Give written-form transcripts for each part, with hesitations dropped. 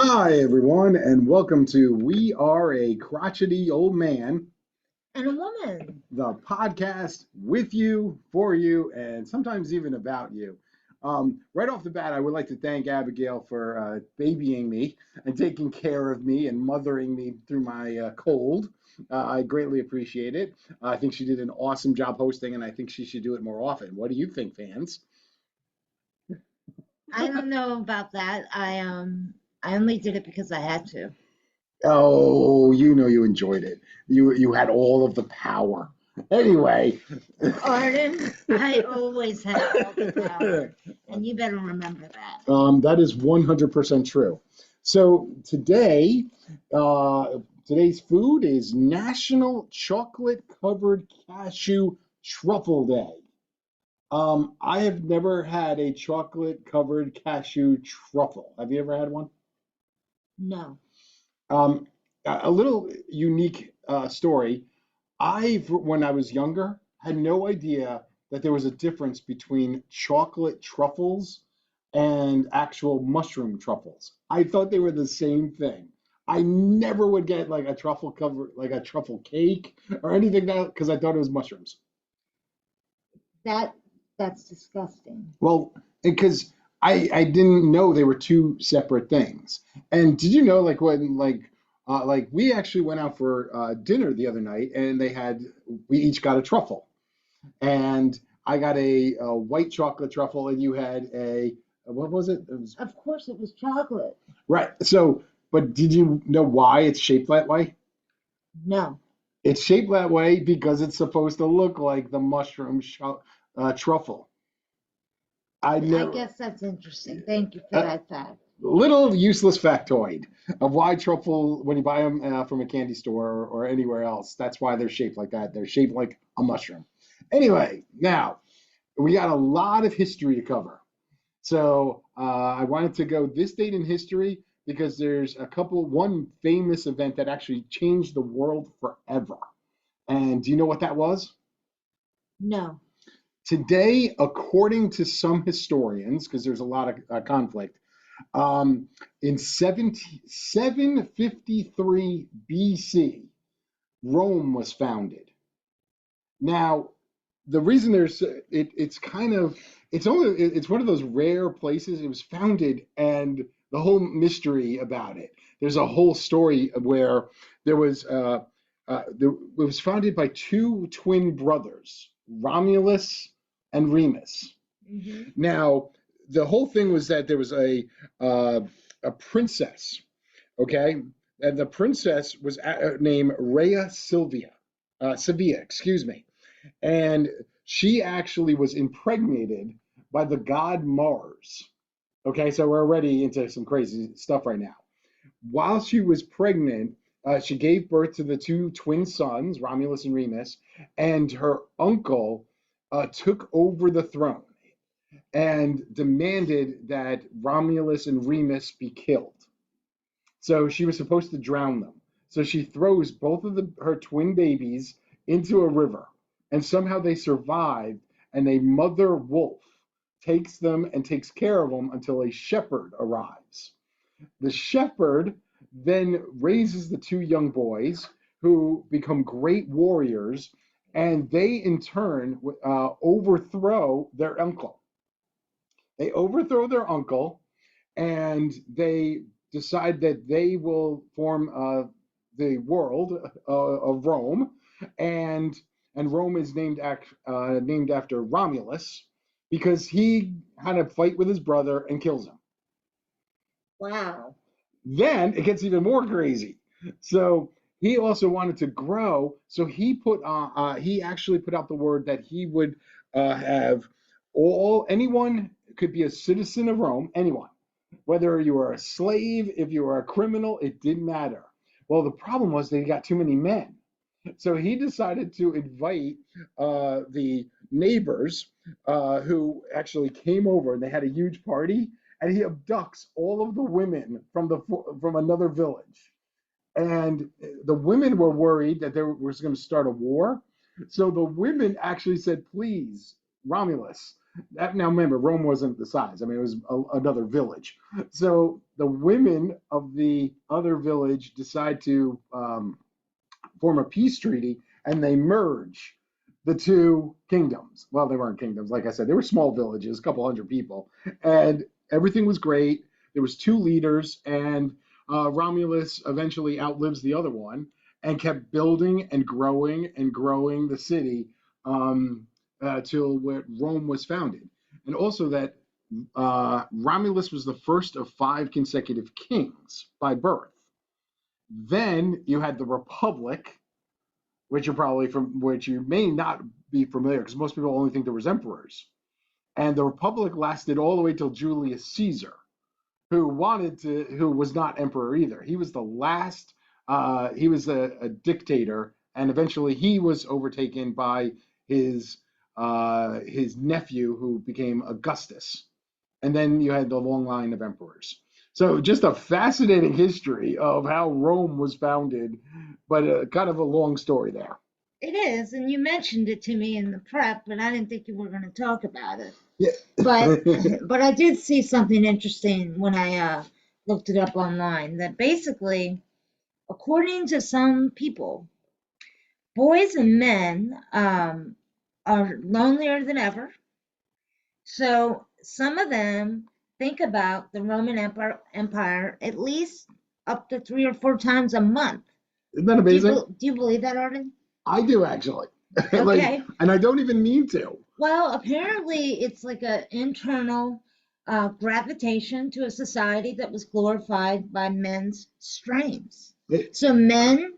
Hi, everyone, and welcome to We Are a Crotchety Old Man, And a woman. the podcast with you, for you, and sometimes even about you. Right off the bat, I would like to thank Abigail for babying me and taking care of me and mothering me through my cold. I greatly appreciate it. I think she did an awesome job hosting, and I think she should do it more often. What do you think, fans? I don't know about that. I only did it because I had to. Oh, you know you enjoyed it. You had all of the power. Anyway. Arden, I always had all the power. And you better remember that. That is 100% true. So today's food is National Chocolate Covered Cashew Truffle Day. I have never had a chocolate covered cashew truffle. Have you ever had one? No. Um, a little unique story. When I was younger, had no idea that there was a difference between chocolate truffles and actual mushroom truffles. I thought they were the same thing. I never would get like a truffle cover, like a truffle cake or anything that because I thought it was mushrooms. That that's disgusting. Well, because I didn't know they were two separate things. And did you know like we actually went out for dinner the other night and we each got a truffle. And I got a white chocolate truffle, and you had a what was it? It was Of course it was chocolate. right. So, but did you know why it's shaped that way? No. It's shaped that way because it's supposed to look like the truffle. I I never guess that's interesting. Thank you for a that fact. little useless factoid of why truffle when you buy them from a candy store or anywhere else. That's why they're shaped like that. They're shaped like a mushroom. Anyway, now we got a lot of history to cover. So I wanted to go this date in history because there's one famous event that actually changed the world forever. And do you know what that was? No. Today, according to some historians, because there's a lot of conflict, um, in 753 BC, Rome was founded. Now, the reason it's kind of it's one of those rare places. It was founded, and the whole mystery about it. There's a whole story where there was it was founded by two twin brothers, Romulus and Remus. Hmm. Now, the whole thing was that there was uh, a princess, okay, and the princess was named Rhea Sevilla, excuse me, and she actually was impregnated by the god Mars. Okay, so we're already into some crazy stuff right now. While she was pregnant, she gave birth to the two twin sons, Romulus and Remus, and her uncle took over the throne and demanded that Romulus and Remus be killed. So she was supposed to drown them. So she throws both of her twin babies into a river, and somehow they survived. And a mother wolf takes them and takes care of them until a shepherd arrives. The shepherd then raises the two young boys who become great warriors, and they in turn overthrow their uncle. They overthrow their uncle, and they decide that they will form the world of Rome, and Rome is named after Romulus because he had a fight with his brother and kills him. Wow. Then it gets even more crazy. So he also wanted to grow, so he actually put out the word that he would have anyone could be a citizen of Rome, anyone, whether you were a slave, if you were a criminal, it didn't matter. Well, the problem was they got too many men. So he decided to invite the neighbors who actually came over, and they had a huge party. And he abducts all of the women from another village. And the women were worried that there was going to start a war. So the women actually said, "Please, Romulus, Now remember, Rome wasn't the size. I mean, it was another village. So the women of the other village decide to form a peace treaty, and they merge the two kingdoms. Well, they weren't kingdoms, like I said, they were small villages, a couple hundred people, and everything was great. There was two leaders, and Romulus eventually outlives the other one and kept building and growing the city till where Rome was founded. And also that Romulus was the first of five consecutive kings by birth. Then you had the Republic, which you may not be familiar because most people only think there was emperors. And the Republic lasted all the way till Julius Caesar, who was not emperor either. He was the last. He was a dictator, and eventually he was overtaken by his his nephew, who became Augustus. And then you had the long line of emperors. So just a fascinating history of how Rome was founded, but kind of a long story there. It is, and you mentioned it to me in the prep, but I didn't think you were going to talk about it. Yeah. But but I did see something interesting when I looked it up online. That basically, according to some people, boys and men are lonelier than ever. So some of them think about the Roman Empire at least up to 3 or 4 times a month. Isn't that Do you, amazing? do you believe that, Arden? I do actually. Like, Okay. and I don't even mean to. Well, apparently it's like an internal gravitation to a society that was glorified by men's strengths. So men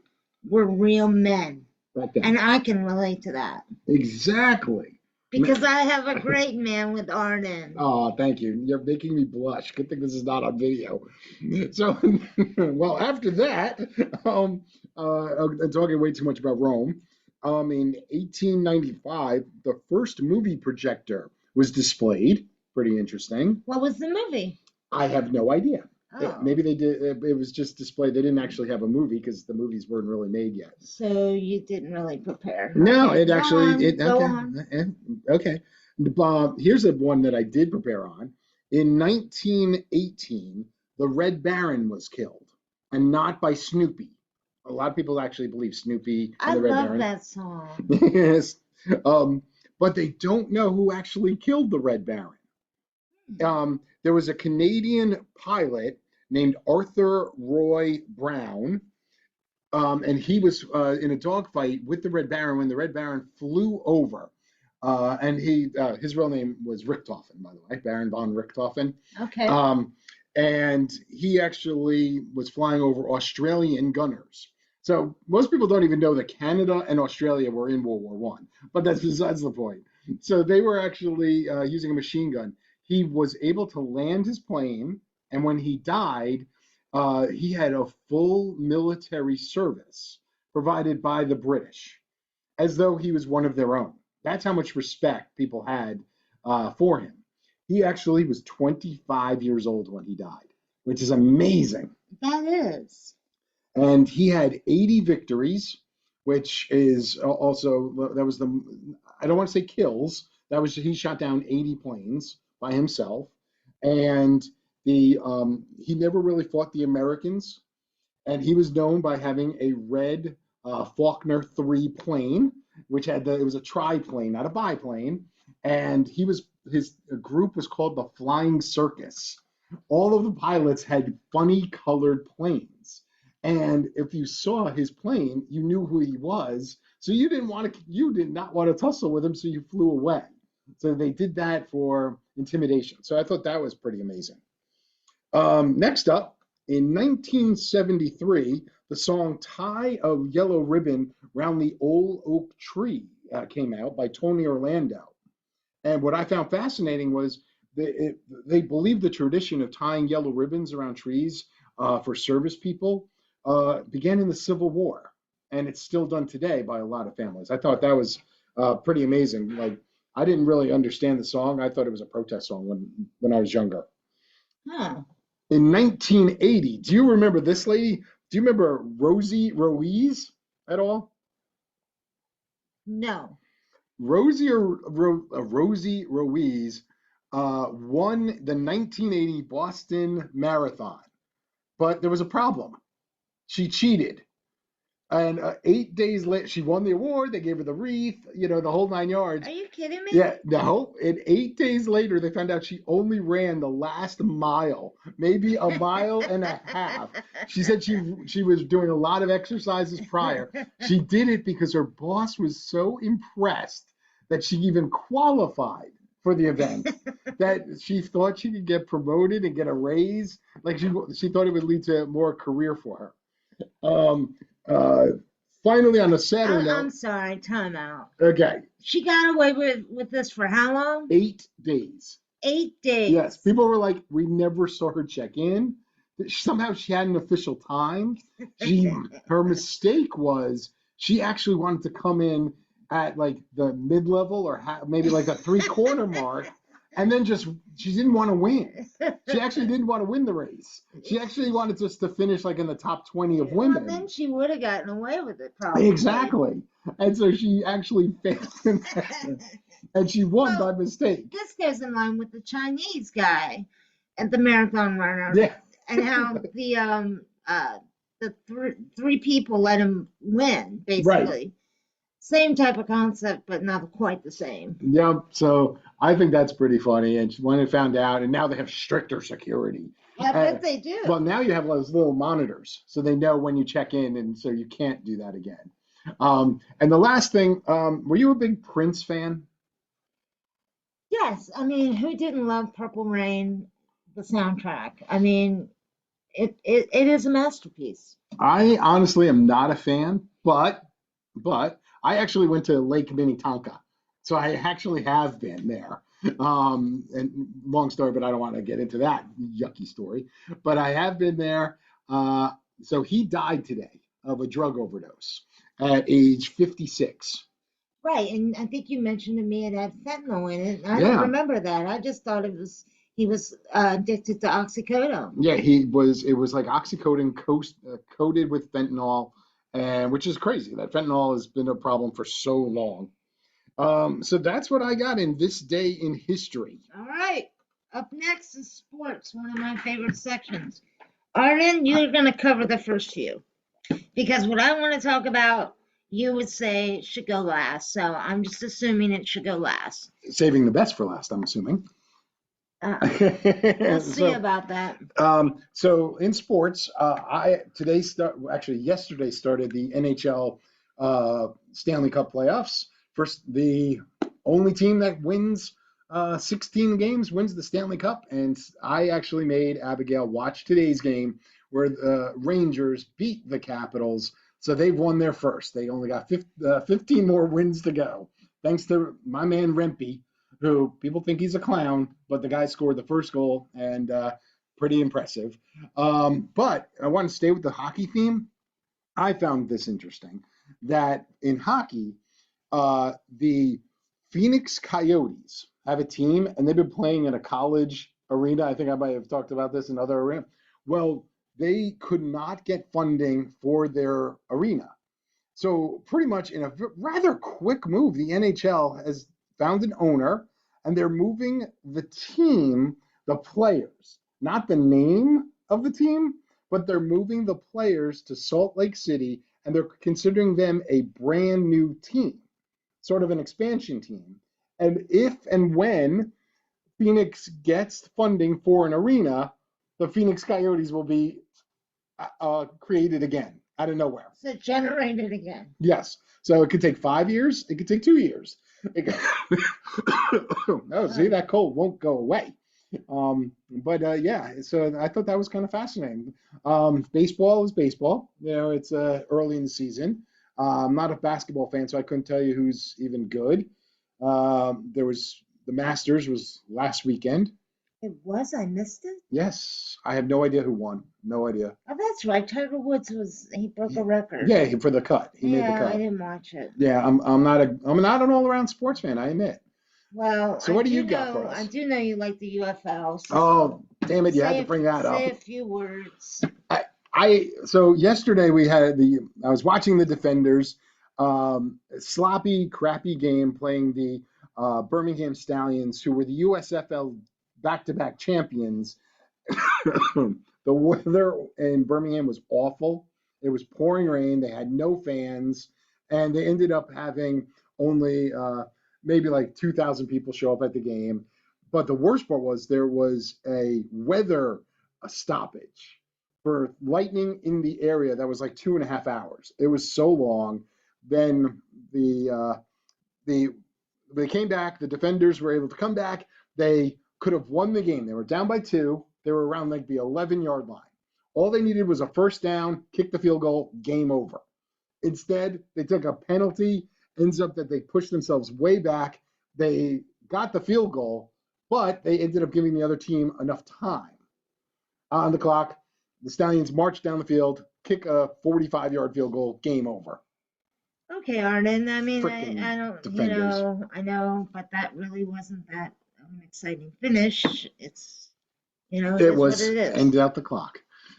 were real men, Back then. and I can relate to that Exactly. because I have a great man with Arden. Oh, thank you. You're making me blush. Good thing this is not on video. So, well, after that, I'm talking way too much about Rome. In 1895, the first movie projector was displayed. Pretty interesting. What was the movie? I have no idea. Oh, Maybe they did. It was just displayed. They didn't actually have a movie because the movies weren't really made yet. so you didn't really prepare. No, Okay, it go actually on, it go okay on. okay. Here's a one that I did prepare on. In 1918, the Red Baron was killed, and not by Snoopy. A lot of people actually believe Snoopy I and the Red love Baron. that song. Yes, but they don't know who actually killed the Red Baron. There was a Canadian pilot named Arthur Roy Brown, and he was in a dogfight with the Red Baron when the Red Baron flew over. And his real name was Richthofen, by the way, Baron von Richthofen. Okay. And he actually was flying over Australian gunners. So most people don't even know that Canada and Australia were in World War One, but that's besides the point. So they were actually using a machine gun. He was able to land his plane, and when he died, he had a full military service provided by the British, as though he was one of their own. That's how much respect people had for him. He actually was 25 years old when he died, which is amazing. That is. And he had 80 victories, which is also, that was the, I don't want to say kills, that was, he shot down 80 planes by himself. And he never really fought the Americans. And he was known by having a red Faulkner 3 plane, which it was a triplane, not a biplane. And his group was called the Flying Circus. All of the pilots had funny colored planes. And if you saw his plane, you knew who he was. So you did not want to tussle with him, so you flew away. So they did that for intimidation. So I thought that was pretty amazing. Next up, in 1973, the song "Tie a Yellow Ribbon Round the Old Oak Tree" came out by Tony Orlando. And what I found fascinating was they believed the tradition of tying yellow ribbons around trees for service people began in the Civil War, and it's still done today by a lot of families. I thought that was pretty amazing. Like, I didn't really understand the song. I thought it was a protest song when I was younger. Huh. In 1980, do you remember this lady? Do you remember Rosie Ruiz at all? No. Rosie Ruiz won the 1980 Boston Marathon, but there was a problem. She cheated. And 8 days later, she won the award. They gave her the wreath, the whole 9 yards. Are you kidding me? Yeah, no. And 8 days later, they found out she only ran the last mile, maybe a mile and a half. She said she was doing a lot of exercises prior. She did it because her boss was so impressed that she even qualified for the event, that she thought she could get promoted and get a raise. Like she thought it would lead to more career for her. Um, uh, Finally, on a sadder I'm note, sorry, time out. okay, She got away with this for how long? 8 days. 8 days. Yes, people were like, we never saw her check in. Somehow she had an official time. Her mistake was she actually wanted to come in at like the mid-level or maybe like a three-quarter mark, and then she didn't want to win. She actually didn't want to win the race. She actually wanted just to finish like in the top 20 of women. Well, then she would have gotten away with it, probably. Exactly. And so she actually failed in that. And she won by mistake. This goes in line with the Chinese guy and the marathon runner. Yeah. And how the three people let him win, basically. Right. Same type of concept, but not quite the same. Yeah, so I think that's pretty funny. And when it found out, and now they have stricter security. I bet they do. Well, now you have those little monitors, so they know when you check in, and so you can't do that again. And the last thing, were you a big Prince fan? Yes, I mean, who didn't love Purple Rain, the soundtrack? I mean, it is a masterpiece. I honestly am not a fan, but I actually went to Lake Minnetonka, so I actually have been there. And long story, but I don't want to get into that yucky story. But I have been there. So he died today of a drug overdose at age 56. Right, and I think you mentioned to me it had fentanyl in it. I don't Yeah. remember that. I just thought he was addicted to oxycodone. Yeah, he was. It was like oxycodone coated with fentanyl, and which is crazy. That fentanyl has been a problem for so long. So that's what I got in this day in history. All right, up next is sports, one of my favorite sections. Arden, you're going to cover the first few because what I want to talk about, you would say should go last. So I'm just assuming it should go last. Saving the best for last, I'm assuming. We'll see about that. So in sports, yesterday started the NHL Stanley Cup playoffs. First, the only team that wins 16 games wins the Stanley Cup, and I actually made Abigail watch today's game where the Rangers beat the Capitals, so they've won their first. They only got 15 more wins to go, thanks to my man Rempe, who people think he's a clown, but the guy scored the first goal, and pretty impressive. But I want to stay with the hockey theme. I found this interesting, that in hockey, the Phoenix Coyotes have a team, and they've been playing in a college arena. I think I might have talked about this in other arena. Well, they could not get funding for their arena. So pretty much in a rather quick move, the NHL has found an owner, and they're moving the team, the players, not the name of the team, but they're moving the players to Salt Lake City, and they're considering them a brand new team, sort of an expansion team. And if and when Phoenix gets funding for an arena, the Phoenix Coyotes will be created again out of nowhere. So generated again. Yes. So it could take 5 years. It could take 2 years. Oh, see, that cold won't go away. Yeah, so I thought that was kind of fascinating. Baseball is baseball. It's early in the season. I'm not a basketball fan, so I couldn't tell you who's even good. The Masters was last weekend. It was? I missed it? Yes, I have no idea who won. No idea. Oh, that's right. Tiger Woods he broke a record. Yeah, for the cut. He made the cut. I didn't watch it. Yeah, I'm not an all-around sports fan, I admit. Well, so what do you got for us? I do know you like the UFL. So oh, damn it! You had to bring that up. Say a few words. So yesterday I was watching the Defenders. Sloppy, crappy game playing the Birmingham Stallions, who were the USFL back-to-back champions. The weather in Birmingham was awful. It was pouring rain. They had no fans, and they ended up having only maybe like 2,000 people show up at the game. But the worst part was there was a weather stoppage for lightning in the area that was like 2.5 hours. It was so long. Then the they came back. The defenders were able to come back. They could have won the game. They were down by two. They were around like the 11-yard line. All they needed was a first down, kick the field goal, game over. Instead, they took a penalty. Ends up that they pushed themselves way back. They got the field goal, but they ended up giving the other team enough time on the clock. The Stallions marched down the field, kick a 45-yard field goal, game over. Okay, Arden. I mean, Freaking I don't, defenders. I know, but that really wasn't that exciting finish. It It is what was it is. ended out the clock.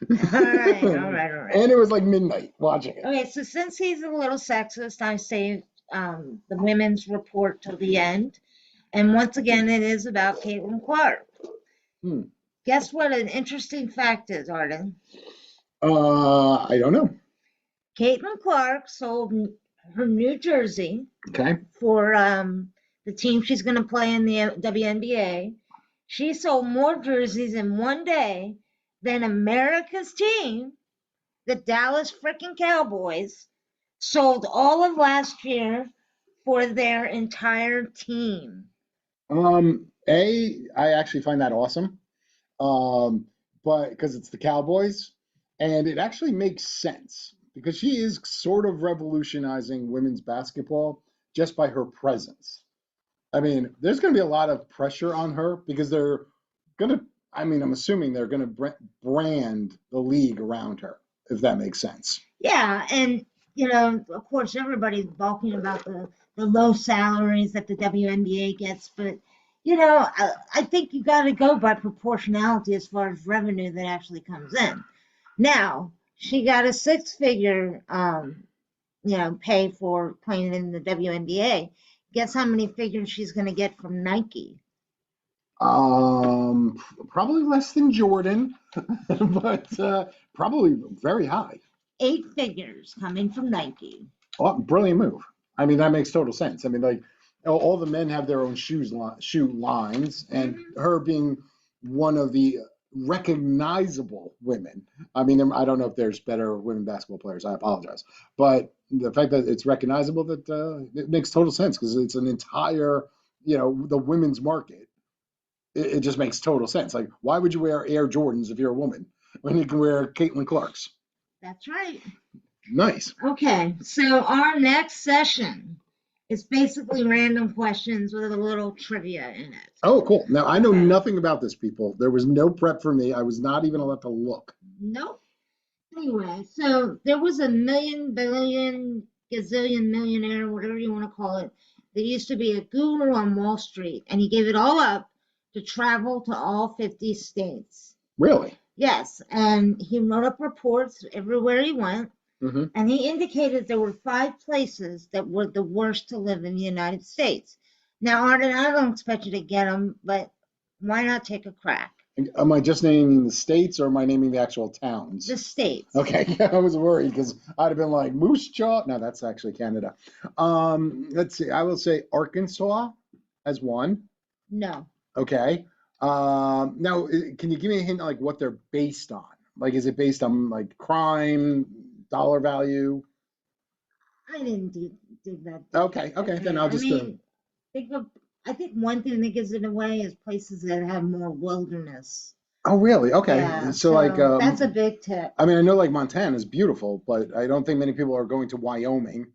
All right, all right, all right. And it was like midnight watching it. Okay, so since he's a little sexist, I saved the women's report till the end. And once again, it is about Caitlin Clark. Hmm. Guess what an interesting fact is, Arden? I don't know. Caitlin Clark sold her New Jersey Okay. for the team she's going to play in the WNBA. She sold more jerseys in one day than America's team, the Dallas freaking Cowboys, sold all of last year for their entire team. I actually find that awesome. But because it's the Cowboys, and it actually makes sense because she is sort of revolutionizing women's basketball just by her presence. I mean, there's going to be a lot of pressure on her because they're going to, I mean, I'm assuming they're going to brand the league around her, if that makes sense. Yeah, and of course, everybody's balking about the low salaries that the WNBA gets, but I think you got to go by proportionality as far as revenue that actually comes in. Now, she got a six-figure, pay for playing in the WNBA. Guess how many figures she's going to get from Nike? Probably less than Jordan, but probably very high. 8 figures coming from Nike. Oh, brilliant move. I mean, that makes total sense. I mean, like all the men have their own shoe lines, and her being one of the recognizable women. I mean, I don't know if there's better women basketball players. I apologize, but the fact that it's recognizable that it makes total sense because it's an entire, the women's market. It just makes total sense. Like, why would you wear Air Jordans if you're a woman when you can wear Caitlin Clark's? That's right. Nice. Okay, so our next session is basically random questions with a little trivia in it. Oh, cool. Now, I know nothing about this, people. There was no prep for me. I was not even allowed to look. Nope. Anyway, so there was a million, billion, gazillion millionaire, whatever you want to call it, that used to be a guru on Wall Street, and he gave it all up to travel to all 50 states. Really? Yes, and he wrote up reports everywhere he went. Mm-hmm. And he indicated there were 5 places that were the worst to live in the United States. Now, Arden, I don't expect you to get them, but why not take a crack? Am I just naming the states or am I naming the actual towns? The states. Okay, I was worried because I'd have been like Moose Jaw. No, that's actually Canada. Let's see. I will say Arkansas as one. No. Okay. Now, can you give me a hint like what they're based on? Like, is it based on like crime, dollar value? I didn't dig that. Okay, then I'll just I think one thing that gives it away is places that have more wilderness. Oh, really? Okay. Yeah, So like that's a big tip. I mean, I know like Montana is beautiful, but I don't think many people are going to Wyoming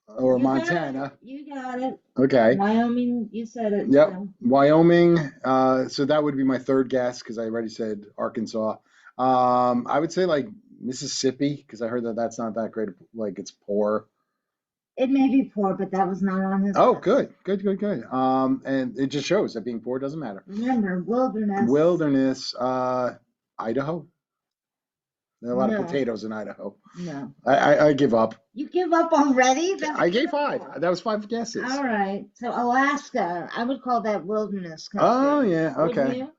or Montana. You got it. Okay. Wyoming, you said it. Yep. So. Wyoming. So that would be my third guess because I already said Arkansas. I would say like Mississippi because I heard that that's not that great. Like it's poor. It may be poor, but that was not on his Oh, list. good. And it just shows that being poor doesn't matter. Remember, wilderness. Wilderness, Idaho. There are a lot of No, potatoes in Idaho. no. I give up. You give up already? That's I gave five. terrible. That was five guesses. All right. So Alaska, I would call that wilderness Oh country. yeah, Wouldn't okay. you?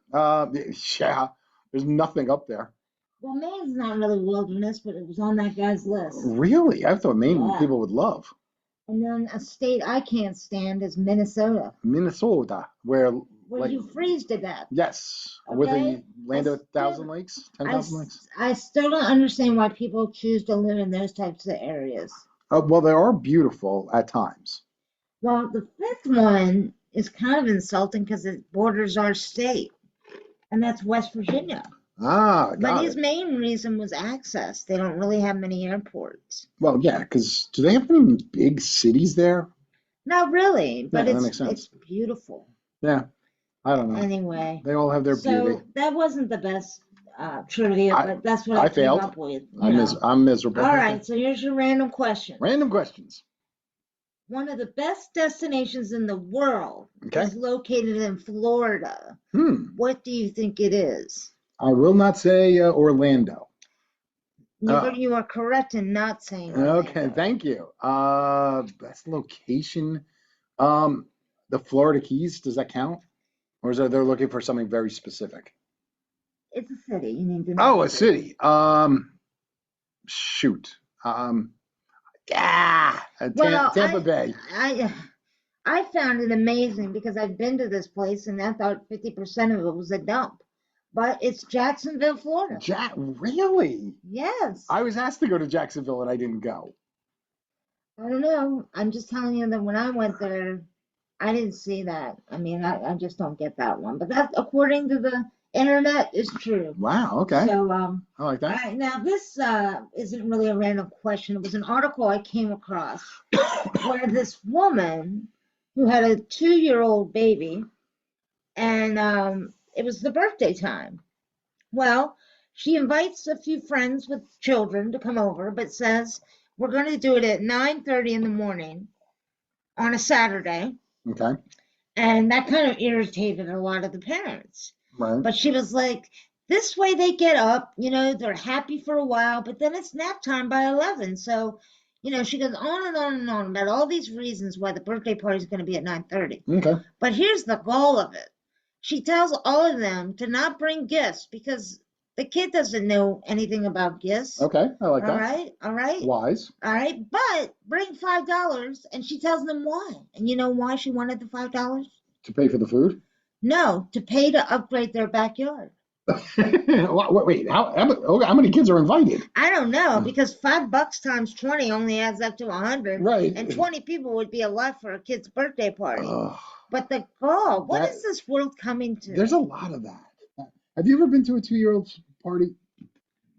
Yeah. There's nothing up there. Well, Maine's not really wilderness, but it was on that guy's list. Really? I thought Maine Yeah. people would love. And then a state I can't stand is Minnesota, Minnesota, where where like you freeze to death. yes, with Okay? a I land of a thousand still, lakes, ten I, thousand lakes. I still don't understand why people choose to live in those types of areas. Well, they are beautiful at times. Well, the fifth one is kind of insulting because it borders our state, and that's West Virginia. Ah, But got his it. main reason was access. They don't really have many airports. Well, yeah, because do they have any big cities there? Not really, Yeah, but that makes it's sense. beautiful. Yeah, I don't know. Anyway, They all have their beauty. so that wasn't the best trivia, I but that's what I I came failed. up with, you know. I'm miserable. All right, so here's your random question. Random questions. One of the best destinations in the world Okay. is located in Florida. Hmm. What do you think it is? I will not say Orlando. You are correct in not saying Okay, Orlando. thank you. Best location. Um, the Florida Keys, does that count? Or is it they're looking for something very specific? It's a city. You need to know Oh, the a city. city. Shoot. Well, Tampa Bay. I I found it amazing because I've been to this place and I thought 50% of it was a dump. But it's Jacksonville, Florida. Really? Yes. I was asked to go to Jacksonville and I didn't go. I don't know. I'm just telling you that when I went there, I didn't see that. I mean, I just don't get that one. But that, according to the internet, is true. Wow, okay. So, I like all that. right, now this isn't really a random question. It was an article I came across where this woman who had a 2-year-old baby, and it was the birthday time. Well, she invites a few friends with children to come over, but says we're going to do it at 9:30 in the morning on a Saturday. Okay. And that kind of irritated a lot of the parents. Right. But she was like, this way they get up, you know, they're happy for a while, but then it's nap time by 11. So, you know, she goes on and on and on about all these reasons why the birthday party is going to be at 9:30. Okay. But here's the goal of it. She tells all of them to not bring gifts because the kid doesn't know anything about gifts. Okay, I like All that. right, all right. Wise. All right, but bring $5, and she tells them why. And you know why she wanted the $5? To pay for the food? No, to pay to upgrade their backyard. Wait, how many kids are invited? I don't know because $5 times 20 only adds up to 100, Right. and 20 people would be a lot for a kid's birthday party. Ugh, But the goal, what that is this world coming there's to? a lot of that. Have you ever been to a 2-year-old party?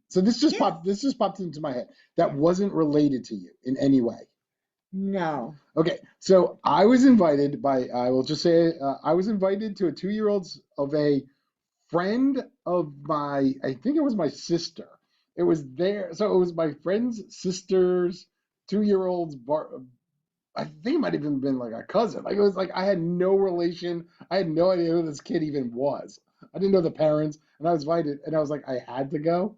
So Yeah. this just popped into my head. That wasn't related to you in any way. No. Okay, so I was invited by, I will just say, I was invited to a 2-year-old's of a friend of my, I think it was my sister. It was there, so it was my friend's sister's 2-year-old's bar. I think it might have even been like a cousin. Like it was like I had no relation. I had no idea who this kid even was. I didn't know the parents, and I was invited, and I was like, I had to go,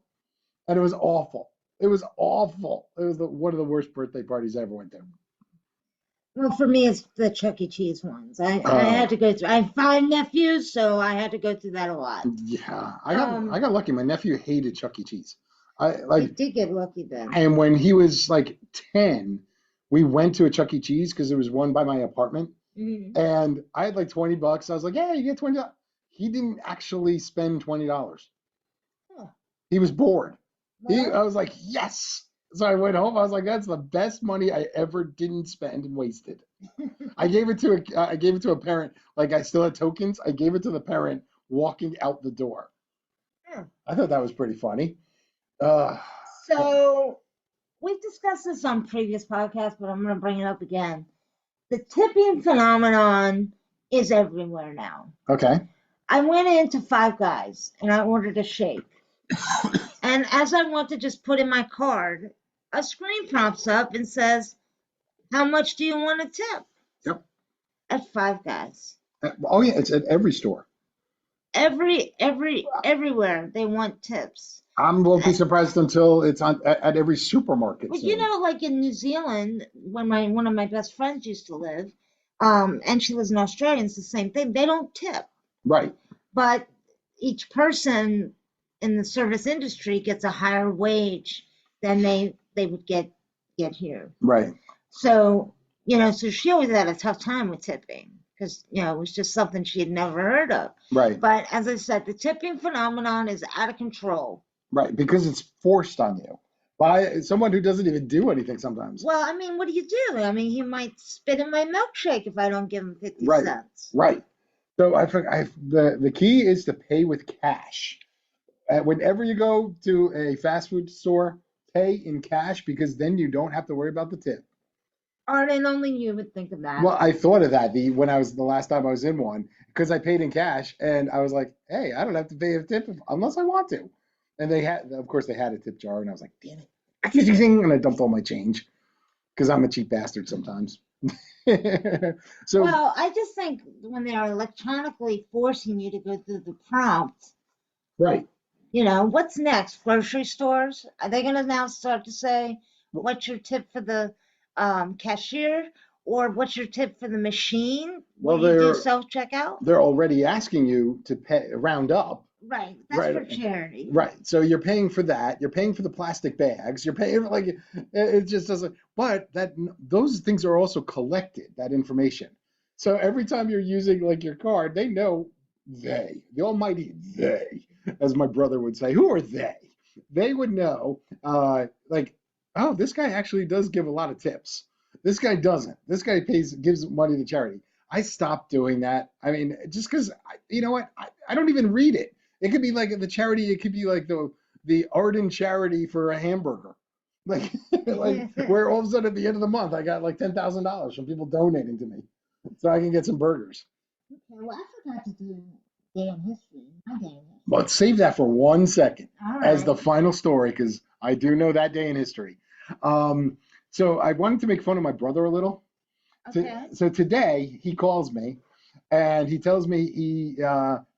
and it was awful. It was awful. It was one of the worst birthday parties I ever went to. Well, for me, it's the Chuck E. Cheese ones. I Uh, had to go through. I have 5 nephews, so I had to go through that a lot. yeah, I Um, got lucky. My nephew hated Chuck E. Cheese. I you like, did get lucky then. and when he was like 10, we went to a Chuck E. Cheese because there was one by my apartment, Mhm. and I had like $20. I was like, yeah, you get $20. He didn't actually spend $20. Huh. He was bored. Well, I was like, yes. So I went home. I was like, that's the best money I ever didn't spend and wasted. I gave it to a parent. Like I still had tokens. I gave it to the parent walking out the door. huh. I thought that was pretty funny. Uh, So we've discussed this on previous podcasts, but I'm going to bring it up again. The tipping phenomenon is everywhere now. okay. I went into Five Guys and I ordered a shake. And as I went to just put in my card, a screen pops up and says, how much do you want to tip? Yep. At Five Guys. Oh yeah, it's at every store. Everywhere they want tips. I'm low-key surprised until it's on at every supermarket But you soon. know, like in New Zealand, when my one of my best friends used to live, and she lives in Australia, it's the same thing. They don't tip, Right, but each person in the service industry gets a higher wage than they would get here. right, So, so she always had a tough time with tipping because, it was just something she had never heard of. right, But as I said, the tipping phenomenon is out of control. right. Because it's forced on you by someone who doesn't even do anything sometimes. Well, I mean, what do you do? I mean, he might spit in my milkshake if I don't give him 50 Right, cents. right. So the key is to pay with cash. Whenever you go to a fast food store, pay in cash because then you don't have to worry about the tip. Arden, only you would think of that. Well, I thought of that when I was the last time I was in one because I paid in cash and I was like, hey, I don't have to pay a tip unless I want to. And of course, they had a tip jar, and I was like, damn it, and I dumped all my change because I'm a cheap bastard sometimes. So, Well, I just think when they are electronically forcing you to go through the prompt, right. what's next? Grocery stores? Are they going to now start to say, Well, what's your tip for the cashier? Or what's your tip for the machine where well, you do they're self checkout? they're already asking you to pay round up. Right. That's Right. for charity. Right. So you're paying for that. You're paying for the plastic bags. You're paying like it just doesn't. But those things are also collected, that information. So every time you're using like your card, they know the almighty they, as my brother would say. Who are they? They would know, like, oh, this guy actually does give a lot of tips. This guy doesn't. This guy gives money to charity. I stopped doing that. I mean, just because, you know what? I don't even read it. It could be like the charity. It could be like the Arden charity for a hamburger, like like where all of a sudden at the end of the month I got like $10,000 from people donating to me, so I can get some burgers. Okay, well, I forgot to do day in history. My day in history. But save that for 1 second All as the right. final story because I do know that day in history. Um, so I wanted to make fun of my brother a little. Okay. So today he calls me and he tells me he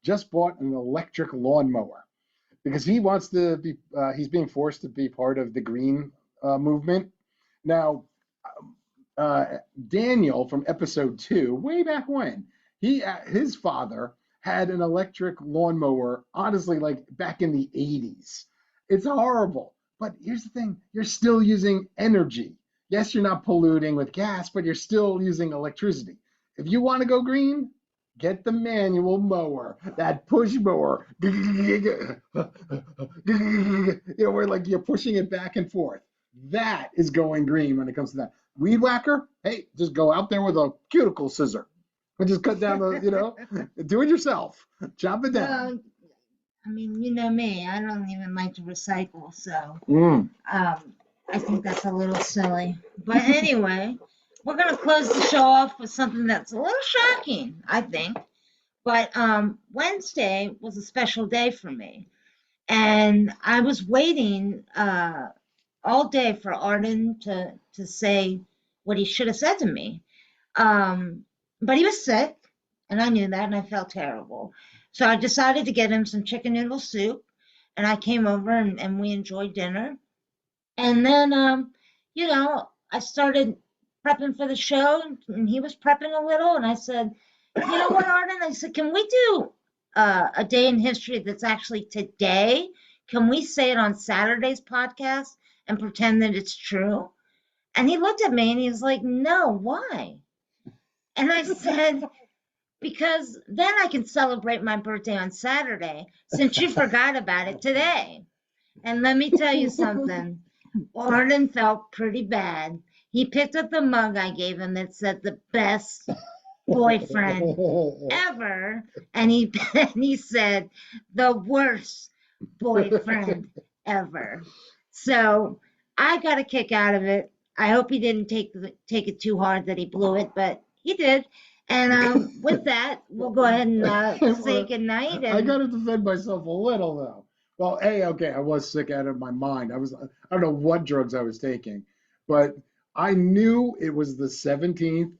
just bought an electric lawnmower because he wants to be he's being forced to be part of the green movement now. uh, Daniel from episode 2 way back when his father had an electric lawnmower, honestly, like back in the 80s. It's horrible, but here's the thing, you're still using energy. Yes, you're not polluting with gas, but you're still using electricity. If you want to go green, get the manual mower, that push mower. Where like you're pushing it back and forth. That is going green when it comes to that. Weed whacker, hey, just go out there with a cuticle scissor and just cut down do it yourself. Chop it down. Well, I mean, you know me, I don't even like to recycle, so Mm. I think that's a little silly. But anyway, we're gonna close the show off with something that's a little shocking, I think. But Wednesday was a special day for me, and I was waiting all day for Arden to say what he should have said to me. Um, but he was sick, and I knew that, and I felt terrible. So I decided to get him some chicken noodle soup, and I came over and we enjoyed dinner. And then, I started prepping for the show, and he was prepping a little, and I said, you know what, Arden? I said, can we do a day in history that's actually today? Can we say it on Saturday's podcast and pretend that it's true? And he looked at me and he was like, no, why? And I said, because then I can celebrate my birthday on Saturday since you forgot about it today. And let me tell you something. Arden felt pretty bad. He picked up the mug I gave him that said the best boyfriend ever. And he and he said the worst boyfriend ever. So I got a kick out of it. I hope he didn't take it too hard that he blew it, but he did. And with that, we'll go ahead and say goodnight. I And got to defend myself a little though. Well, okay, I was sick out of my mind. I don't know what drugs I was taking, but I knew it was the 17th.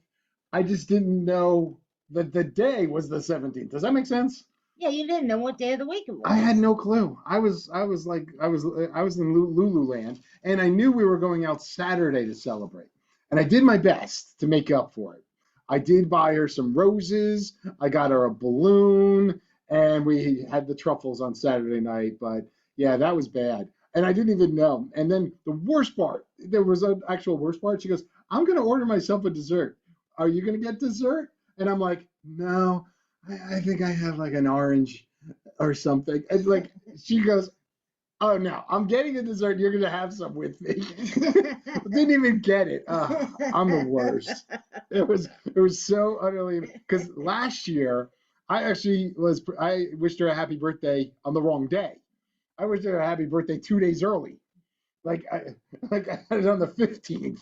I just didn't know that the day was the 17th. Does that make sense? Yeah, you didn't know what day of the week it I had was. no clue. I was in Lululand, and I knew we were going out Saturday to celebrate, and I did my best to make up for it. I did buy her some roses. I got her a balloon, and we had the truffles on Saturday night. But yeah, that was bad, and I didn't even know. And then the worst part, there was an actual worst part. She goes, "I'm going to order myself a dessert. Are you going to get dessert?" And I'm like, "No, I think I have like an orange." Or something. And like she goes, "Oh no, I'm getting a dessert. You're gonna have some with me." Didn't even get it. I'm the worst. It was so utterly because last year I wished her a happy birthday on the wrong day. I wished her a happy birthday 2 days early. Like I like I had it on the 15th.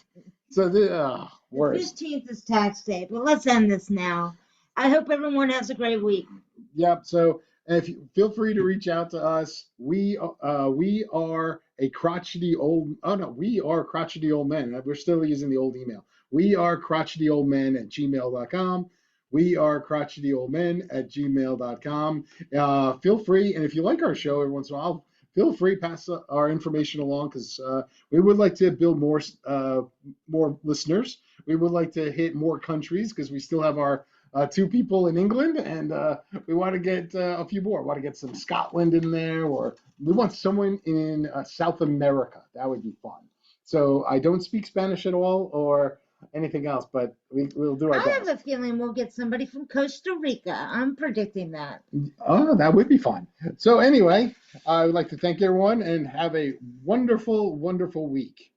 So the The worst. 15th is tax day, but let's end this now. I hope everyone has a great week. Yep. So if you, feel free to reach out to us. We are a crotchety old. Oh no, we are crotchety old men. We're still using the old email. We are crotchety old men at gmail.com. We are crotchety old men at gmail.com. Feel free, and if you like our show every once in a while, feel free pass our information along because we would like to build more listeners. We would like to hit more countries because we still have our two people in England, and we want to get a few more. We want to get some Scotland in there, or we want someone in South America. That would be fun. So I don't speak Spanish at all or anything else, but we'll do our I have best. a feeling we'll get somebody from Costa Rica. I'm predicting that. Oh, that would be fun. So anyway, I would like to thank everyone and have a wonderful, wonderful week.